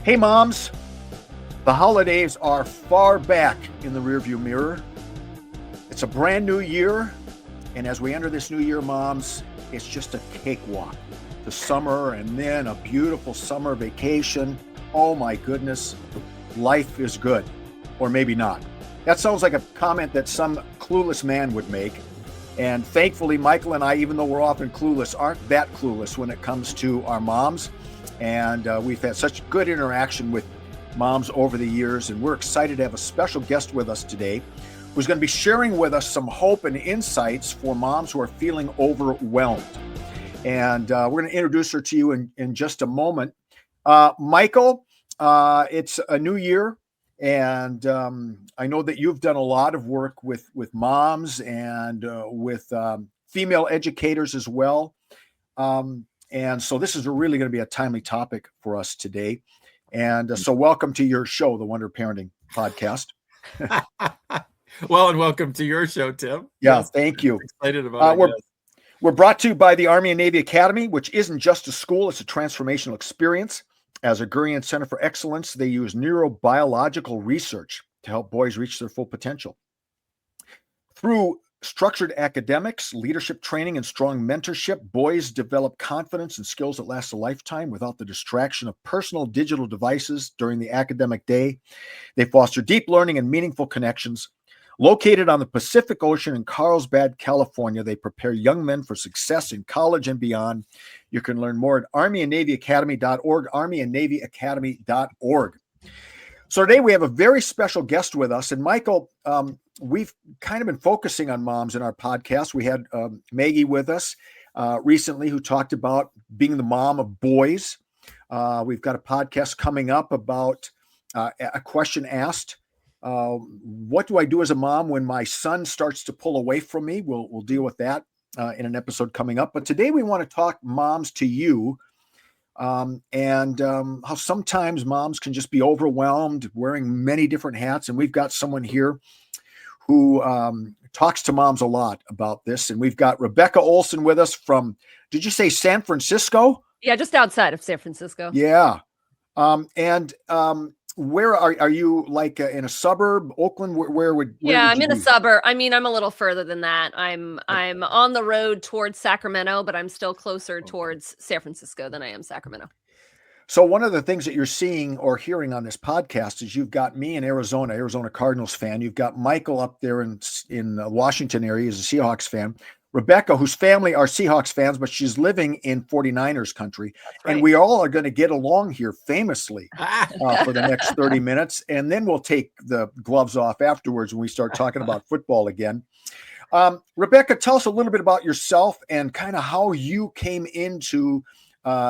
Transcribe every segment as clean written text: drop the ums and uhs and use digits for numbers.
Hey moms, the holidays are far back in the rearview mirror. It's a brand new year, and as we enter this new year, moms, it's just a cakewalk. The summer and then a beautiful summer vacation. Oh my goodness, life is good, or maybe not. That sounds like a comment that some clueless man would make. And thankfully, Michael and I, even though we're often clueless, aren't that clueless when it comes to our moms. And we've had such good interaction with moms over the years, and we're excited to have a special guest with us today who's going to be sharing with us some hope and insights for moms who are feeling overwhelmed. And we're going to introduce her to you in just a moment. Michael, it's a new year, and I know that you've done a lot of work with moms and with female educators as well. And so this is really going to be a timely topic for us today. And so welcome to your show, the Wonder Parenting Podcast. Well, and welcome to your show, Tim. Yeah, yes, thank you. Excited about it. We're brought to you by the Army and Navy Academy, which isn't just a school, it's a transformational experience. As a Gurion Center for Excellence, they use neurobiological research to help boys reach their full potential. Through structured academics, leadership training, and strong mentorship, boys develop confidence and skills that last a lifetime without the distraction of personal digital devices during the academic day. They foster deep learning and meaningful connections. Located on the Pacific Ocean in Carlsbad, California, they prepare young men for success in college and beyond. You can learn more at armyandnavyacademy.org, armyandnavyacademy.org. So today we have a very special guest with us. And Michael, we've kind of been focusing on moms in our podcast. We had Maggie with us recently who talked about being the mom of boys. We've got a podcast coming up about a question asked. What do I do as a mom when my son starts to pull away from me? We'll deal with that in an episode coming up. But today we want to talk moms to you. And how sometimes moms can just be overwhelmed wearing many different hats. And we've got someone here who talks to moms a lot about this. And we've got Rebecca Olson with us from, did you say San Francisco? Yeah, just outside of San Francisco. Yeah. Where are you, like in a suburb, Oakland? Where would I'm you in a suburb. I mean, I'm a little further than that. I'm on the road towards Sacramento, but I'm still closer towards San Francisco than I am Sacramento. So one of the things that you're seeing or hearing on this podcast is you've got me in Arizona Cardinals fan. You've got Michael up there in the Washington area as a Seahawks fan. Rebecca, whose family are Seahawks fans, but she's living in 49ers country. Right. And we all are going to get along here famously for the next 30 minutes. And then we'll take the gloves off afterwards when we start talking about football again. Rebecca, tell us a little bit about yourself and kind of how you came into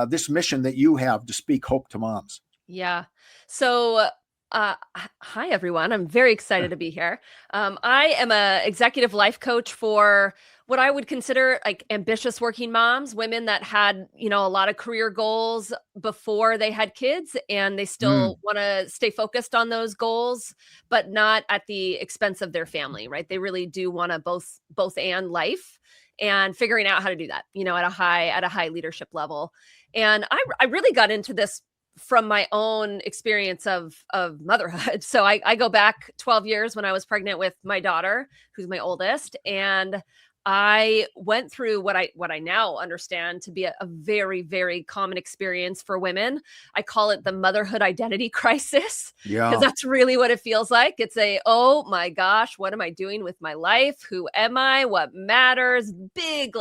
this mission that you have to speak hope to moms. Yeah. So hi, everyone. I'm very excited to be here. I am an executive life coach for what I would consider like ambitious working moms, women that had, a lot of career goals before they had kids, and they still want to stay focused on those goals, but not at the expense of their family, right? They really do want to both and life, and figuring out how to do that, at a high leadership level. And I really got into this from my own experience of motherhood. So I go back 12 years when I was pregnant with my daughter, who's my oldest. And I went through what I now understand to be a very, very common experience for women. I call it the motherhood identity crisis. Yeah. Because that's really what it feels like. It's oh my gosh, what am I doing with my life? Who am I? What matters? Big,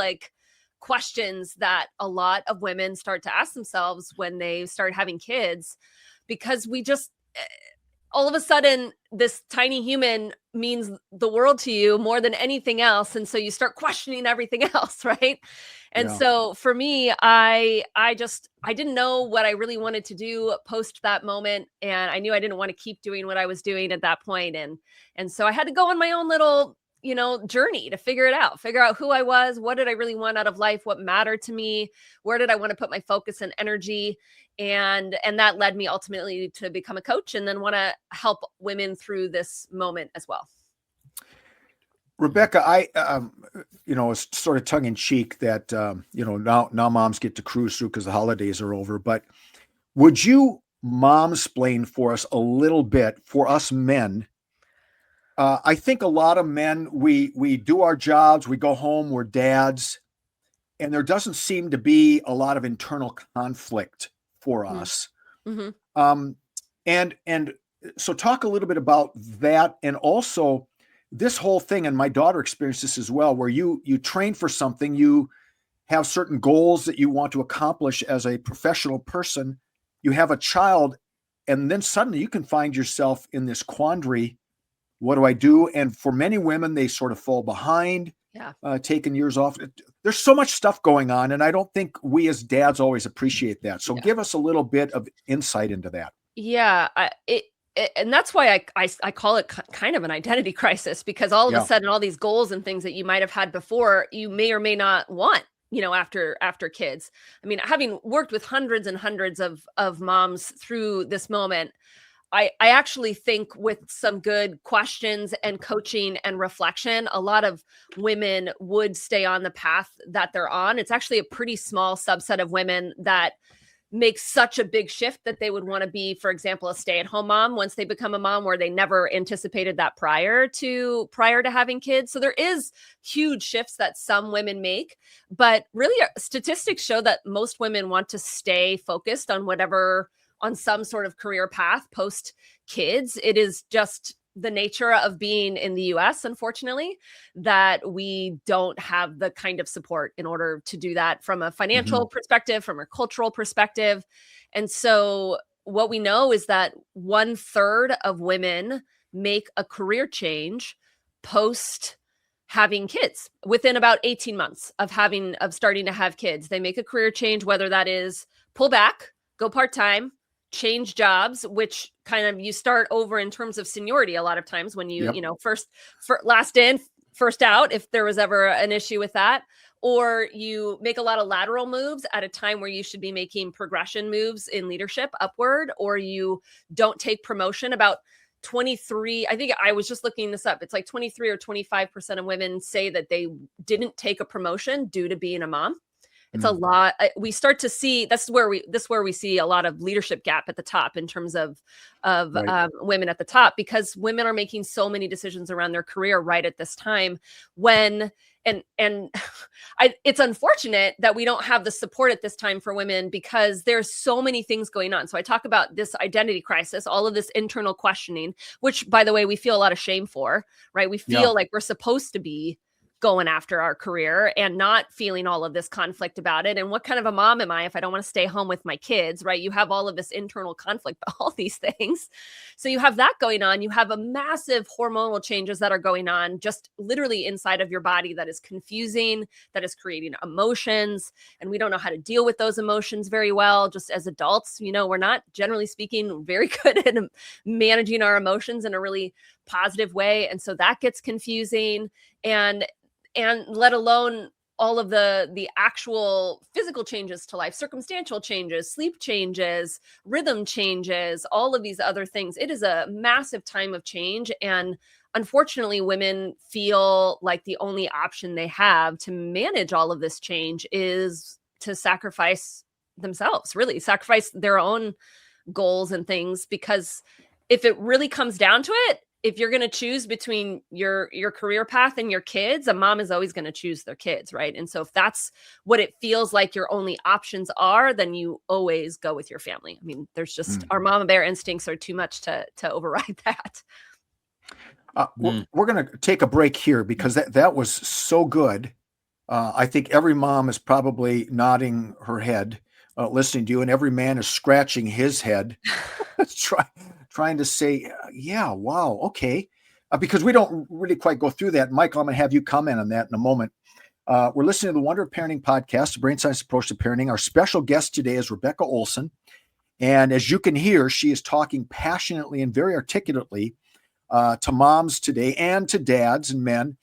questions that a lot of women start to ask themselves when they start having kids, because we just all of a sudden this tiny human means the world to you more than anything else, and so you start questioning everything else, right? And so for me, I didn't know what I really wanted to do post that moment, and I knew I didn't want to keep doing what I was doing at that point, and so I had to go on my own little journey to figure out who I was, what did I really want out of life, what mattered to me, where did I want to put my focus and energy. And that led me ultimately to become a coach, and then want to help women through this moment as well. Rebecca, I, it's sort of tongue in cheek that, now moms get to cruise through because the holidays are over, but would you mom-splain for us a little bit for us men. I think a lot of men, we do our jobs, we go home, we're dads, and there doesn't seem to be a lot of internal conflict for us. Mm-hmm. And so talk a little bit about that, and also this whole thing, and my daughter experienced this as well, where you train for something, you have certain goals that you want to accomplish as a professional person, you have a child, and then suddenly you can find yourself in this quandary. What do I do? And for many women, they sort of fall behind, taking years off. There's so much stuff going on, and I don't think we as dads always appreciate that. So give us a little bit of insight into that. Yeah, and that's why I call it kind of an identity crisis, because all of a sudden all these goals and things that you might have had before, you may or may not want, after kids. I mean, having worked with hundreds and hundreds of moms through this moment, I actually think with some good questions and coaching and reflection, a lot of women would stay on the path that they're on. It's actually a pretty small subset of women that make such a big shift that they would want to be, for example, a stay-at-home mom once they become a mom, where they never anticipated that prior to having kids. So there is huge shifts that some women make, but really statistics show that most women want to stay focused on some sort of career path post kids. It is just the nature of being in the US, unfortunately, that we don't have the kind of support in order to do that from a financial perspective, from a cultural perspective. And so what we know is that 1/3 of women make a career change post having kids within about 18 months of starting to have kids. They make a career change, whether that is pull back, go part-time, change jobs, which kind of you start over in terms of seniority a lot of times when you last in, first out, if there was ever an issue with that, or you make a lot of lateral moves at a time where you should be making progression moves in leadership upward, or you don't take promotion. About 23, I think I was just looking this up, it's like 23 or 25% of women say that they didn't take a promotion due to being a mom. It's a lot. We start to see this is where we see a lot of leadership gap at the top in terms of women at the top, because women are making so many decisions around their career right at this time it's unfortunate that we don't have the support at this time for women, because there's so many things going on. So I talk about this identity crisis, all of this internal questioning, which, by the way, we feel a lot of shame for, right? We feel like we're supposed to be going after our career and not feeling all of this conflict about it. And what kind of a mom am I if I don't want to stay home with my kids, right? You have all of this internal conflict, all these things. So you have that going on. You have a massive hormonal changes that are going on just literally inside of your body that is confusing, that is creating emotions. And we don't know how to deal with those emotions very well. Just as adults, we're not, generally speaking, very good at managing our emotions in a really positive way. And so that gets confusing. And let alone all of the actual physical changes to life, circumstantial changes, sleep changes, rhythm changes, all of these other things. It is a massive time of change. And unfortunately, women feel like the only option they have to manage all of this change is to sacrifice themselves, really sacrifice their own goals and things. Because if it really comes down to it, if you're going to choose between your career path and your kids, a mom is always going to choose their kids, right? And so if that's what it feels like your only options are, then you always go with your family. I mean, there's just our mama bear instincts are too much to override that. We're going to take a break here, because that was so good. I think every mom is probably nodding her head, listening to you, and every man is scratching his head, trying to say, yeah, wow, okay. Because we don't really quite go through that. Michael, I'm going to have you comment on that in a moment. We're listening to the Wonder of Parenting podcast, the Brain Science Approach to Parenting. Our special guest today is Rebecca Olson. And as you can hear, she is talking passionately and very articulately to moms today and to dads and men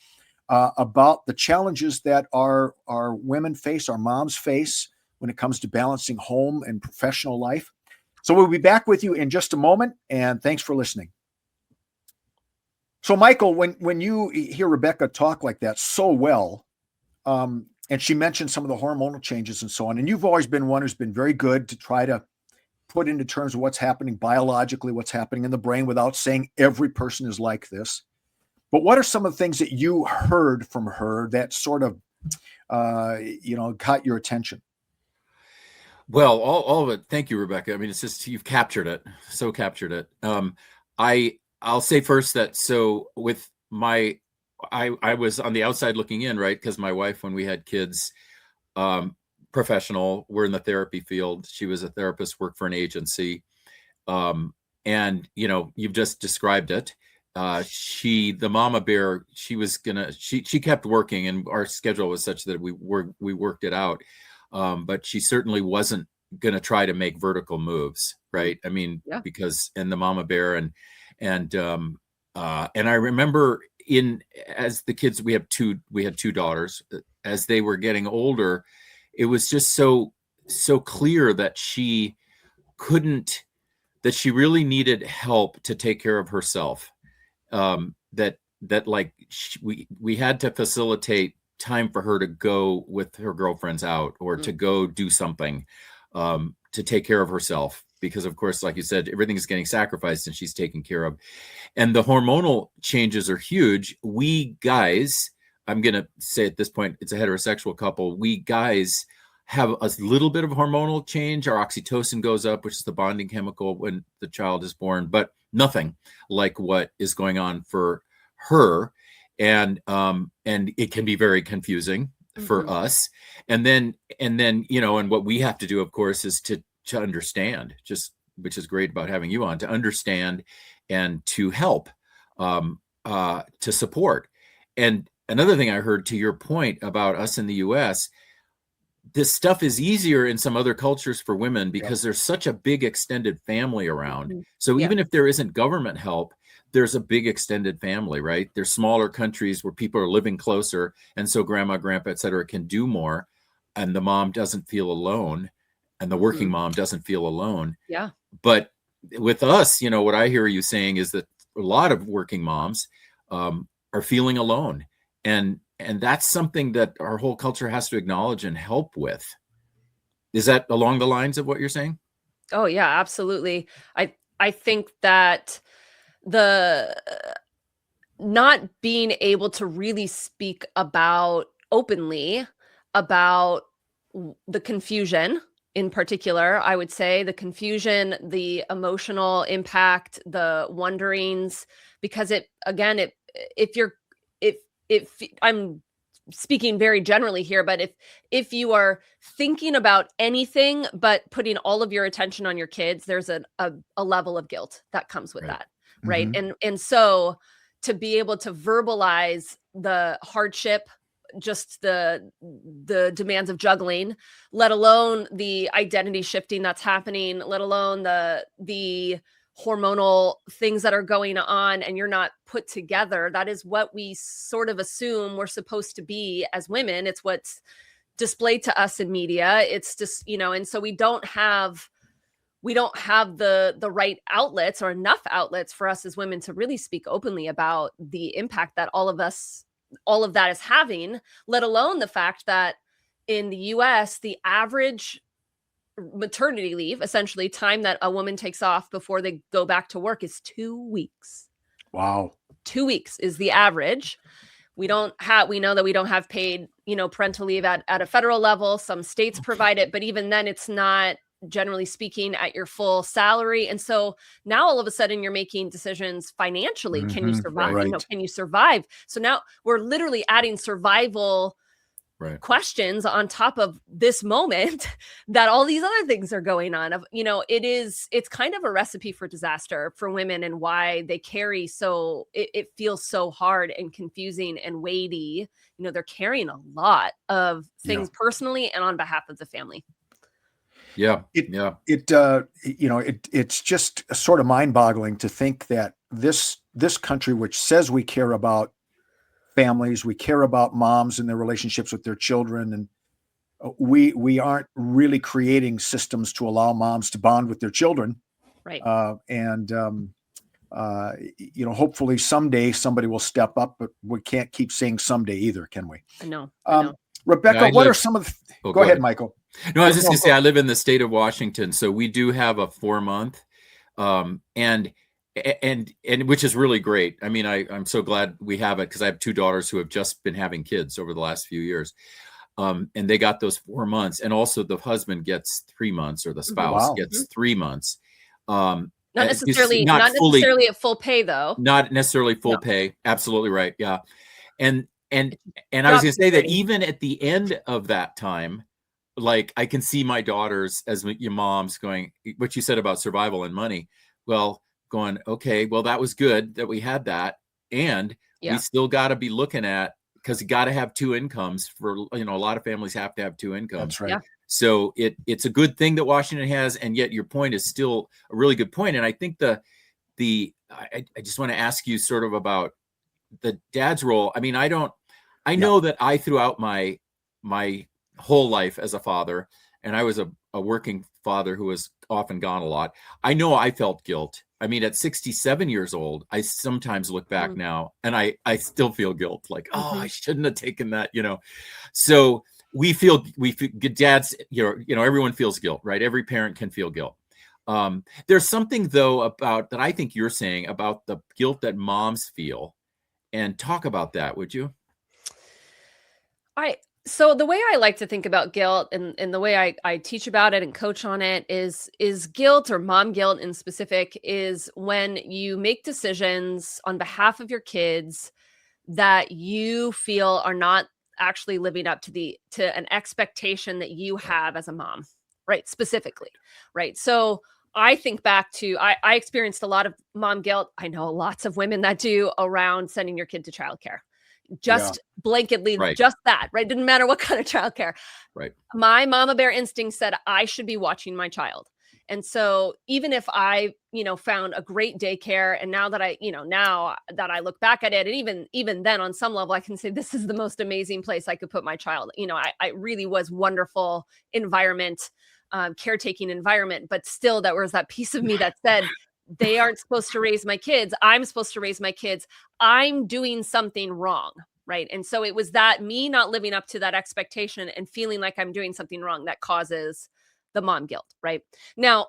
about the challenges that our women face, our moms face, when it comes to balancing home and professional life. So we'll be back with you in just a moment, and thanks for listening. So Michael, when you hear Rebecca talk like that so well, and she mentioned some of the hormonal changes and so on, and you've always been one who's been very good to try to put into terms of what's happening biologically, what's happening in the brain, without saying every person is like this. But what are some of the things that you heard from her that sort of, caught your attention? Well, all of it. Thank you, Rebecca. I mean, it's just, you've captured it. So captured it. I'll say first that, so with I was on the outside looking in, right? Because my wife, when we had kids, professional, we're in the therapy field. She was a therapist, worked for an agency. And you've just described it. The mama bear, she kept working, and our schedule was such that we worked it out. But she certainly wasn't going to try to make vertical moves. Right. I mean, Yeah. because, and the mama bear and I remember as the kids, we had two daughters, as they were getting older, it was just so clear that she really needed help to take care of herself. We had to facilitate time for her to go with her girlfriends out, or to go do something, to take care of herself. Because of course, like you said, everything is getting sacrificed and she's taken care of. And the hormonal changes are huge. We guys, I'm going to say at this point, it's a heterosexual couple. We guys have a little bit of hormonal change. Our oxytocin goes up, which is the bonding chemical when the child is born, but nothing like what is going on for her. And it can be very confusing for us. And then, and what we have to do, of course, is to understand, which is great about having you on, to understand and to help, to support. And another thing I heard, to your point about us in the US, this stuff is easier in some other cultures for women because there's such a big extended family around. So even if there isn't government help, there's a big extended family, right? There's smaller countries where people are living closer. And so grandma, grandpa, et cetera, can do more. And the mom doesn't feel alone. And the working mom doesn't feel alone. Yeah. But with us, what I hear you saying is that a lot of working moms are feeling alone. And that's something that our whole culture has to acknowledge and help with. Is that along the lines of what you're saying? Oh yeah, absolutely. I think that the not being able to really speak openly about the confusion, in particular, I would say the confusion, the emotional impact, the wonderings, because if I'm speaking very generally here, but if you are thinking about anything but putting all of your attention on your kids, there's a level of guilt that comes with that. Right. And so to be able to verbalize the hardship, just the demands of juggling, let alone the identity shifting that's happening, let alone the hormonal things that are going on, and you're not put together. That is what we sort of assume we're supposed to be as women. It's what's displayed to us in media. It's just, and so we don't have the right outlets or enough outlets for us as women to really speak openly about the impact that all of that is having, let alone the fact that in the US, the average maternity leave, essentially time that a woman takes off before they go back to work, is 2 weeks. Wow. 2 weeks is the average. We know that we don't have paid, parental leave at a federal level. Some states provide it, but even then it's not, generally speaking, at your full salary. And so now all of a sudden you're making decisions financially. Can you survive? Right. Can you survive? So now we're literally adding survival questions on top of this moment that all these other things are going on. It's kind of a recipe for disaster for women, and why they carry it feels so hard and confusing and weighty. They're carrying a lot of things personally and on behalf of the family. It's just sort of mind-boggling to think that this country, which says we care about families, we care about moms and their relationships with their children, and we aren't really creating systems to allow moms to bond with their children. Right. Hopefully someday somebody will step up, but we can't keep saying someday either, can we? I know. Rebecca, what are some of the... Go ahead, Michael. No, I was just No, gonna say I live in the state of Washington, so we do have a 4-month, and which is really great. I mean, I'm so glad we have it because I have 2 daughters who have just been having kids over the last few years, and they got those 4 months, and also the husband gets 3 months, or the spouse Wow. gets 3 months. Um, Not necessarily, not not fully, necessarily at full pay though. not necessarily full No. pay. Absolutely right. Yeah, and and It's I was job gonna say that security. even at the end of that time, like I can see my daughters as your moms going, what you said about survival and money. Well, going, okay, well, that was good that we had that. And we Yeah. still got to be looking at, because you got to have 2 incomes for, a lot of families have to have 2 incomes. That's right. Yeah. So it's a good thing that Washington has, and yet your point is still a really good point. And I think I just want to ask you sort of about the dad's role. I mean, I know that I throughout my whole life as a father, and I was a working father who was often gone a lot. I know I felt guilt. I mean, at 67 years old, I sometimes look back now and I still feel guilt, like, oh, I shouldn't have taken that, So we feel dads, everyone feels guilt, right? Every parent can feel guilt. There's something though about that I think you're saying about the guilt that moms feel, and talk about that, would you? So the way I like to think about guilt, and the way I teach about it and coach on it is guilt, or mom guilt in specific, is when you make decisions on behalf of your kids that you feel are not actually living up to an expectation that you have as a mom, right? Specifically, right? So I think back to I experienced a lot of mom guilt. I know lots of women that do, around sending your kid to childcare. Just blanketly, Right. just that, right? Didn't matter what kind of childcare. Right. My mama bear instinct said I should be watching my child. And so even if I, found a great daycare, and now that I look back at it, and even then on some level, I can say this is the most amazing place I could put my child. I really was wonderful environment, caretaking environment, but still there was that piece of me that said, they aren't supposed to raise my kids. I'm supposed to raise my kids. I'm doing something wrong. Right. And so it was that me not living up to that expectation and feeling like I'm doing something wrong that causes the mom guilt. Right. Now,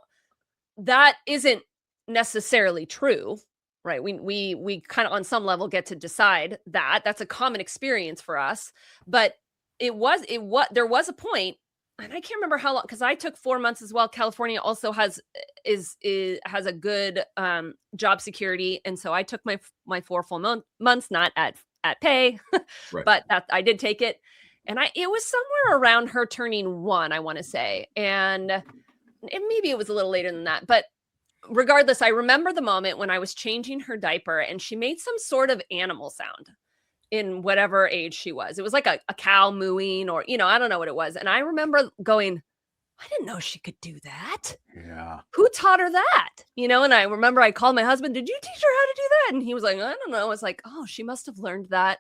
that isn't necessarily true. Right. We kind of on some level get to decide that. That's a common experience for us. But there was a point, and I can't remember how long, because I took 4 months as well. California also has a good job security, and so I took my 4 full months, not at pay, Right. but that I did take it, and it was somewhere around her turning 1, I want to say, and maybe it was a little later than that, but regardless, I remember the moment when I was changing her diaper, and she made some sort of animal sound. In whatever age she was. It was like a cow mooing, or, I don't know what it was. And I remember going, I didn't know she could do that. Yeah. Who taught her that? And I remember I called my husband, did you teach her how to do that? And he was like, I don't know. I was like, oh, she must have learned that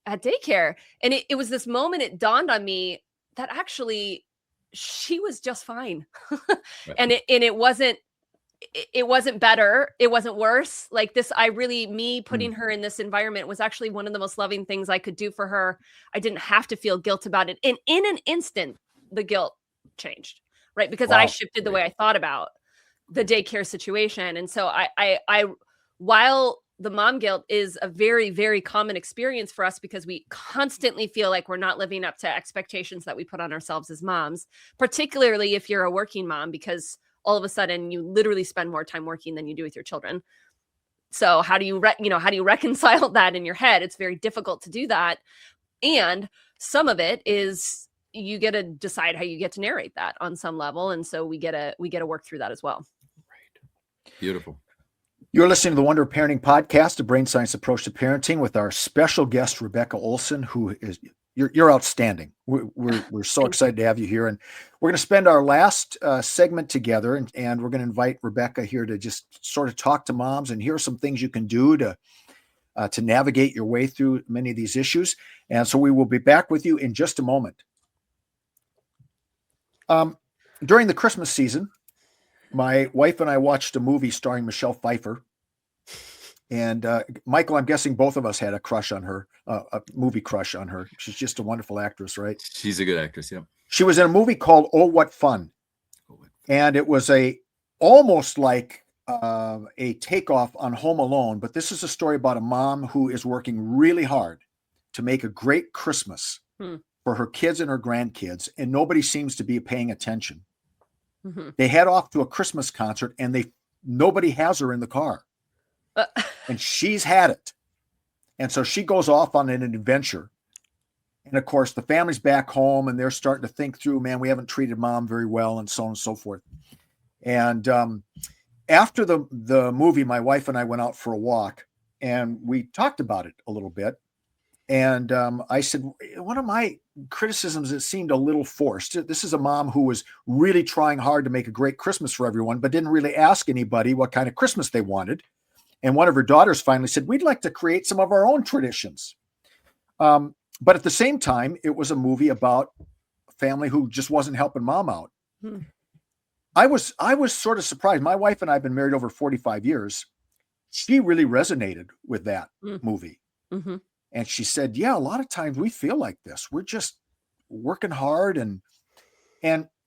at daycare. And it was this moment, it dawned on me that actually she was just fine. Right. And it wasn't better. It wasn't worse. Like this, me putting her in this environment was actually one of the most loving things I could do for her. I didn't have to feel guilt about it. And in an instant, the guilt changed, right? Because I shifted the way I thought about the daycare situation. And so while the mom guilt is a very, very common experience for us, because we constantly feel like we're not living up to expectations that we put on ourselves as moms, particularly if you're a working mom, because all of a sudden you literally spend more time working than you do with your children. So how do you reconcile that in your head? It's very difficult to do that. And some of it is you get to decide how you get to narrate that on some level. And so we get to work through that as well. Right. Beautiful. You're listening to the Wonder of Parenting podcast, a brain science approach to parenting, with our special guest, Rebecca Olson, who is you're outstanding. We're so excited to have you here, and we're going to spend our last segment together, and we're going to invite Rebecca here to just sort of talk to moms, and here are some things you can do to navigate your way through many of these issues. And so we will be back with you in just a moment. During the Christmas season, my wife and I watched a movie starring Michelle Pfeiffer. And Michael, I'm guessing both of us had a crush on her, a movie crush on her. She's just a wonderful actress, right? She's a good actress. Yeah. She was in a movie called Oh, What Fun. And it was almost like a takeoff on Home Alone, but this is a story about a mom who is working really hard to make a great Christmas for her kids and her grandkids, and nobody seems to be paying attention. Mm-hmm. They head off to a Christmas concert, and nobody has her in the car. And she's had it. And so she goes off on an adventure. And of course, the family's back home and they're starting to think through, man, we haven't treated mom very well, and so on and so forth. And after the movie, my wife and I went out for a walk and we talked about it a little bit. And I said, one of my criticisms, it seemed a little forced. This is a mom who was really trying hard to make a great Christmas for everyone, but didn't really ask anybody what kind of Christmas they wanted. And one of her daughters finally said, we'd like to create some of our own traditions. But at the same time, it was a movie about a family who just wasn't helping mom out. I was sort of surprised. My wife and I have been married over 45 years. She really resonated with that movie. Mm-hmm. And she said, yeah, a lot of times we feel like this. We're just working hard. And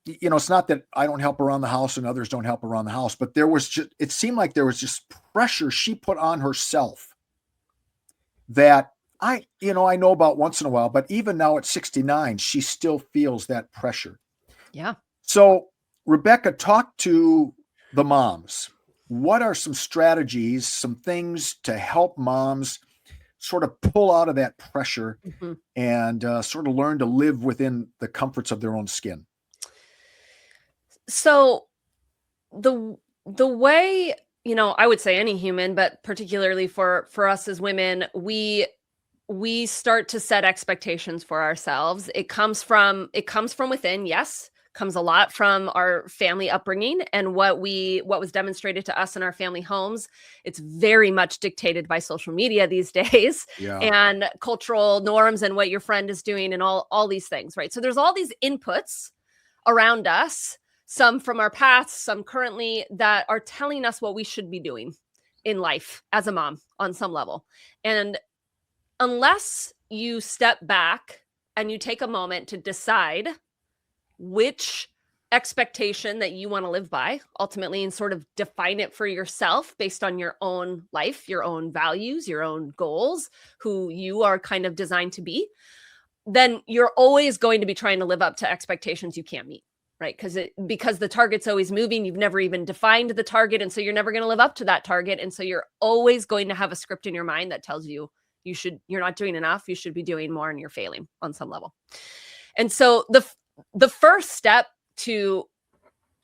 you know, it's not that I don't help around the house and others don't help around the house, but it seemed like there was just pressure she put on herself that I know about once in a while, but even now at 69, she still feels that pressure. Yeah. So Rebecca, talk to the moms. What are some strategies, some things to help moms sort of pull out of that pressure and sort of learn to live within the comforts of their own skin? So the way, I would say any human, but particularly for us as women, we start to set expectations for ourselves. It comes from within. Yes. Comes a lot from our family upbringing and what was demonstrated to us in our family homes. It's very much dictated by social media these days and cultural norms and what your friend is doing and all these things, right? So there's all these inputs around us, some from our past, some currently, that are telling us what we should be doing in life as a mom on some level. And unless you step back and you take a moment to decide which expectation that you want to live by ultimately and sort of define it for yourself based on your own life, your own values, your own goals, who you are kind of designed to be, then you're always going to be trying to live up to expectations you can't meet, right? Because the target's always moving. You've never even defined the target. And so you're never going to live up to that target. And so you're always going to have a script in your mind that tells you you're not doing enough. You should be doing more and you're failing on some level. And so the first step to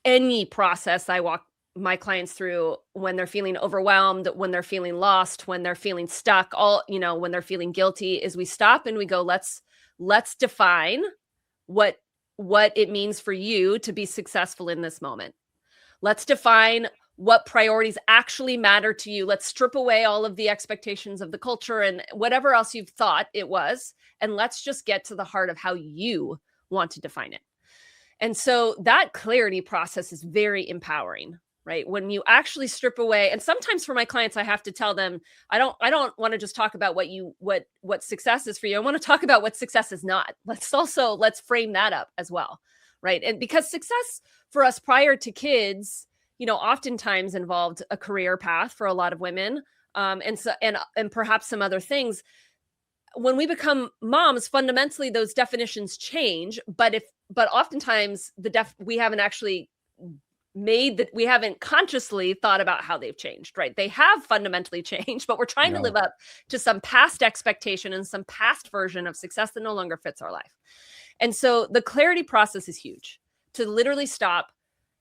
any process I walk my clients through when they're feeling overwhelmed, when they're feeling lost, when they're feeling stuck, when they're feeling guilty, is we stop and we go, let's define what it means for you to be successful in this moment. Let's define what priorities actually matter to you. Let's strip away all of the expectations of the culture and whatever else you've thought it was. And let's just get to the heart of how you want to define it. And so that clarity process is very empowering, right? When you actually strip away, and sometimes for my clients, I have to tell them, I don't want to just talk about what success is for you. I want to talk about what success is not. Let's frame that up as well, right? And because success for us prior to kids, oftentimes involved a career path for a lot of women, and perhaps some other things. When we become moms, fundamentally those definitions change, but oftentimes we haven't actually we haven't consciously thought about how they've changed, right? They have fundamentally changed, but we're trying to live up to some past expectation and some past version of success that no longer fits our life. And so the clarity process is huge, to literally stop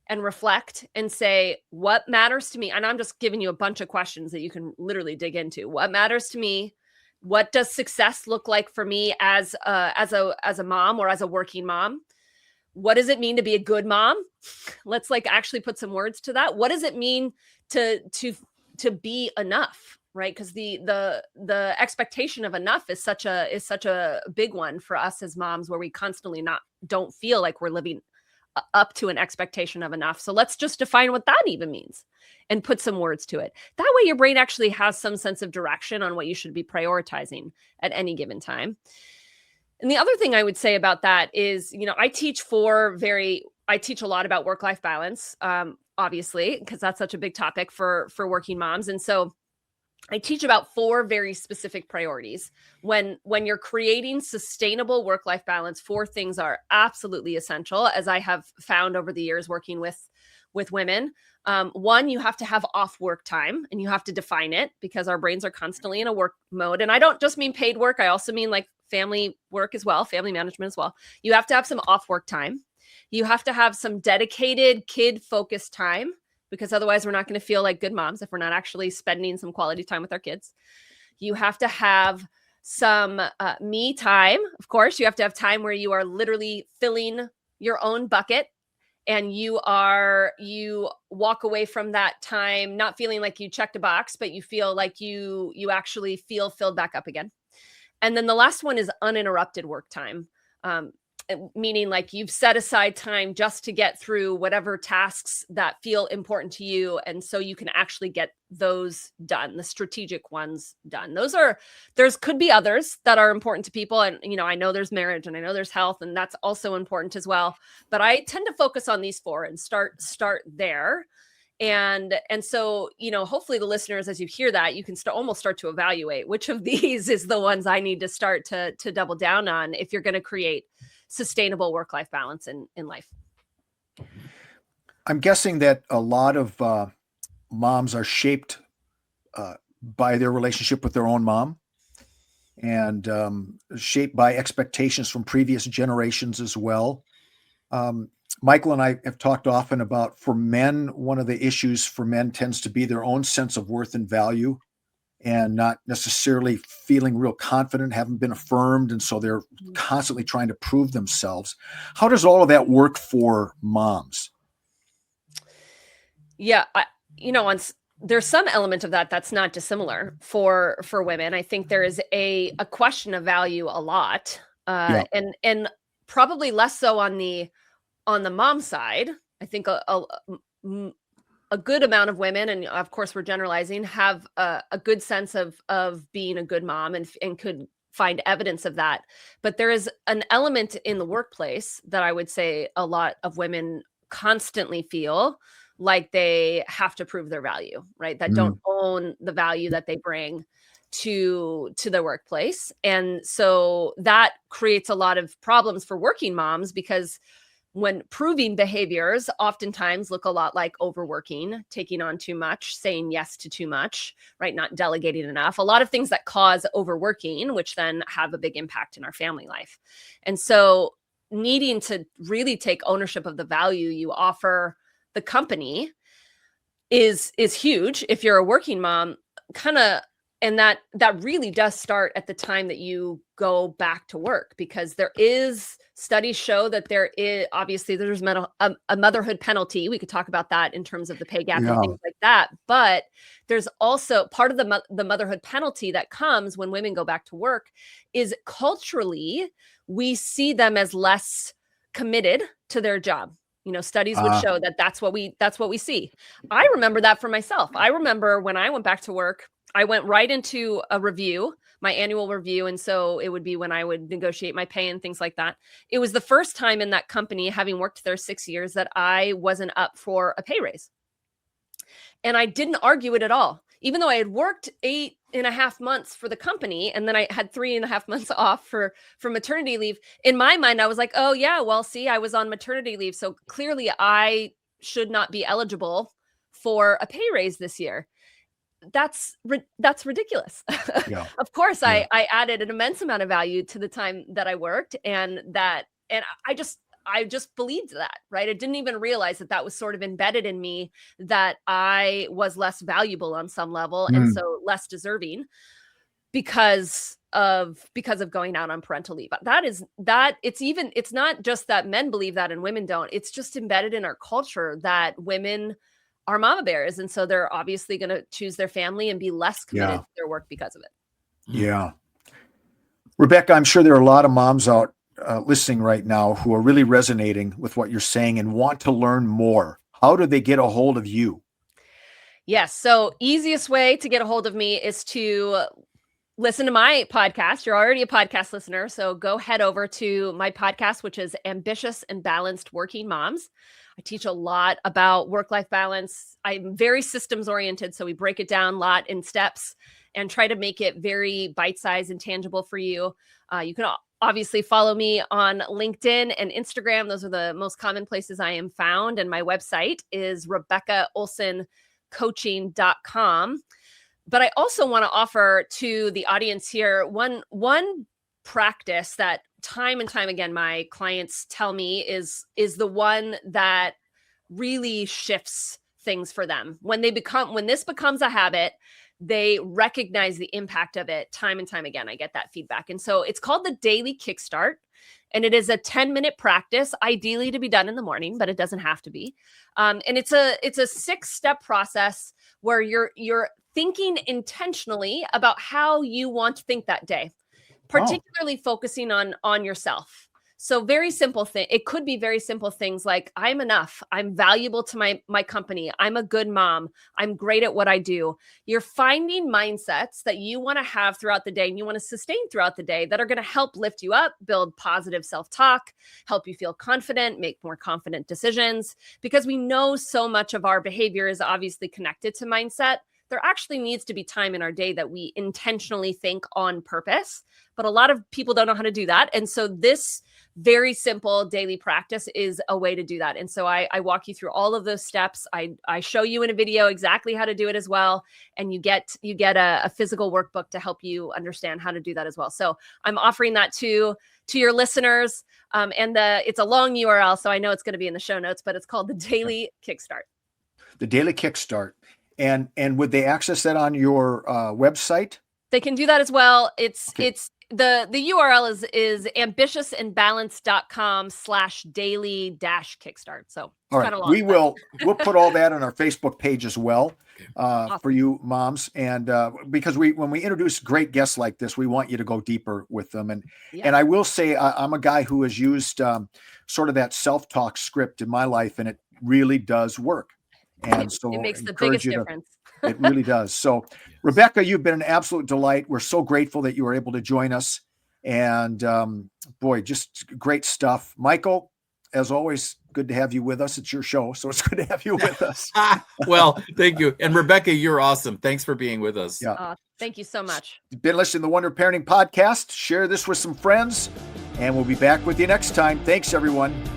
and reflect and say, what matters to me? And I'm just giving you a bunch of questions that you can literally dig into. What matters to me? What does success look like for me as a mom or as a working mom? What does it mean to be a good mom? Let's actually put some words to that. What does it mean to be enough, right? Because the expectation of enough is such a big one for us as moms, where we constantly don't feel like we're living up to an expectation of enough. So let's just define what that even means and put some words to it. That way your brain actually has some sense of direction on what you should be prioritizing at any given time. And the other thing I would say about that is, I teach a lot about work-life balance, obviously, because that's such a big topic for working moms. And so I teach about 4 very specific priorities. When you're creating sustainable work-life balance, 4 things are absolutely essential, as I have found over the years working with women. 1, you have to have off work time, and you have to define it, because our brains are constantly in a work mode. And I don't just mean paid work. I also mean like family work as well, family management as well. You have to have some off work time. You have to have some dedicated kid focused time, because otherwise we're not going to feel like good moms if we're not actually spending some quality time with our kids. You have to have some me time. Of course, you have to have time where you are literally filling your own bucket, and you walk away from that time not feeling like you checked a box, but you feel like you actually feel filled back up again. And then the last one is uninterrupted work time. Meaning like you've set aside time just to get through whatever tasks that feel important to you. And so you can actually get those done, the strategic ones done. There's could be others that are important to people. And, I know there's marriage and I know there's health, and that's also important as well. But I tend to focus on these 4 and start there. And so, hopefully the listeners, as you hear that, you can almost start to evaluate which of these is the ones I need to start to double down on if you're going to create sustainable work-life balance in life. I'm guessing that a lot of moms are shaped by their relationship with their own mom, and shaped by expectations from previous generations as well. Michael and I have talked often about, for men, one of the issues for men tends to be their own sense of worth and value, and not necessarily feeling real confident, haven't been affirmed. And so they're constantly trying to prove themselves. How does all of that work for moms? Yeah. There's some element of that that's not dissimilar for women. I think there is a question of value a lot, and probably less so on the mom side. I think a good amount of women, and of course we're generalizing, have a good sense of being a good mom and could find evidence of that. But there is an element in the workplace that I would say a lot of women constantly feel like they have to prove their value, right? That don't own the value that they bring to their workplace. And so that creates a lot of problems for working moms, because when proving behaviors oftentimes look a lot like overworking, taking on too much, saying yes to too much, right? Not delegating enough. A lot of things that cause overworking, which then have a big impact in our family life. And so needing to really take ownership of the value you offer the company is huge if you're a working mom, and that really does start at the time that you go back to work, because studies show that there's a motherhood penalty. We could talk about that in terms of the pay gap and things like that. But there's also part of the motherhood penalty that comes when women go back to work is culturally, we see them as less committed to their job. Studies would show that that's what we see. I remember that for myself. I remember when I went back to work, I went right into a review, my annual review. And so it would be when I would negotiate my pay and things like that. It was the first time in that company, having worked there 6 years, that I wasn't up for a pay raise. And I didn't argue it at all. Even though I had worked 8.5 months for the company, and then I had 3.5 months off for maternity leave. In my mind, I was like, oh yeah, well, see, I was on maternity leave. So clearly I should not be eligible for a pay raise this year. That's ridiculous. Yeah. Of course, yeah. I added an immense amount of value to the time that I worked, and I just believed that, right? I didn't even realize that was sort of embedded in me, that I was less valuable on some level, and so less deserving because of going out on parental leave. It's not just that men believe that and women don't. It's just embedded in our culture that women are mama bears. And so they're obviously going to choose their family and be less committed to their work because of it. Yeah. Rebecca, I'm sure there are a lot of moms out listening right now who are really resonating with what you're saying and want to learn more, how do they get a hold of you? Yes. So easiest way to get a hold of me is to listen to my podcast. You're already a podcast listener. So go head over to my podcast, which is Ambitious and Balanced Working Moms. I teach a lot about work-life balance. I'm very systems oriented. So we break it down a lot in steps and try to make it very bite-sized and tangible for you. You can obviously follow me on LinkedIn and Instagram. Those are the most common places I am found. And my website is RebeccaOlsonCoaching.com. But I also want to offer to the audience here one practice that time and time again my clients tell me is the one that really shifts things for them. When this becomes a habit, they recognize the impact of it time and time again. I get that feedback. And so it's called the Daily Kickstart. And it is a 10-minute practice, ideally to be done in the morning, but it doesn't have to be. And it's a 6-step process where you're thinking intentionally about how you want to think that day, particularly focusing on yourself. So very simple thing. It could be very simple things like I'm enough. I'm valuable to my company. I'm a good mom. I'm great at what I do. You're finding mindsets that you want to have throughout the day and you want to sustain throughout the day that are going to help lift you up, build positive self-talk, help you feel confident, make more confident decisions. Because we know so much of our behavior is obviously connected to mindset. There actually needs to be time in our day that we intentionally think on purpose, but a lot of people don't know how to do that. And so this very simple daily practice is a way to do that. And so I walk you through all of those steps. I show you in a video exactly how to do it as well. And you get a physical workbook to help you understand how to do that as well. So I'm offering that to your listeners. And it's a long URL, so I know it's going to be in the show notes, but it's called the Daily Kickstart. The Daily Kickstart. And would they access that on your website? They can do that as well. It's the URL is ambitiousandbalanced.com/daily-kickstart. So all right, we'll put all that on our Facebook page as well Awesome. for you moms. And because when we introduce great guests like this, we want you to go deeper with them. And I will say I'm a guy who has used sort of that self-talk script in my life, and it really does work. And so it makes the biggest difference. It really does. So, Rebecca, you've been an absolute delight. We're so grateful that you were able to join us. And boy, just great stuff. Michael, as always, good to have you with us. It's your show, so it's good to have you with us. Well, thank you. And Rebecca, you're awesome. Thanks for being with us. Yeah. Thank you so much. You've been listening to the Wonder Parenting Podcast. Share this with some friends, and we'll be back with you next time. Thanks, everyone.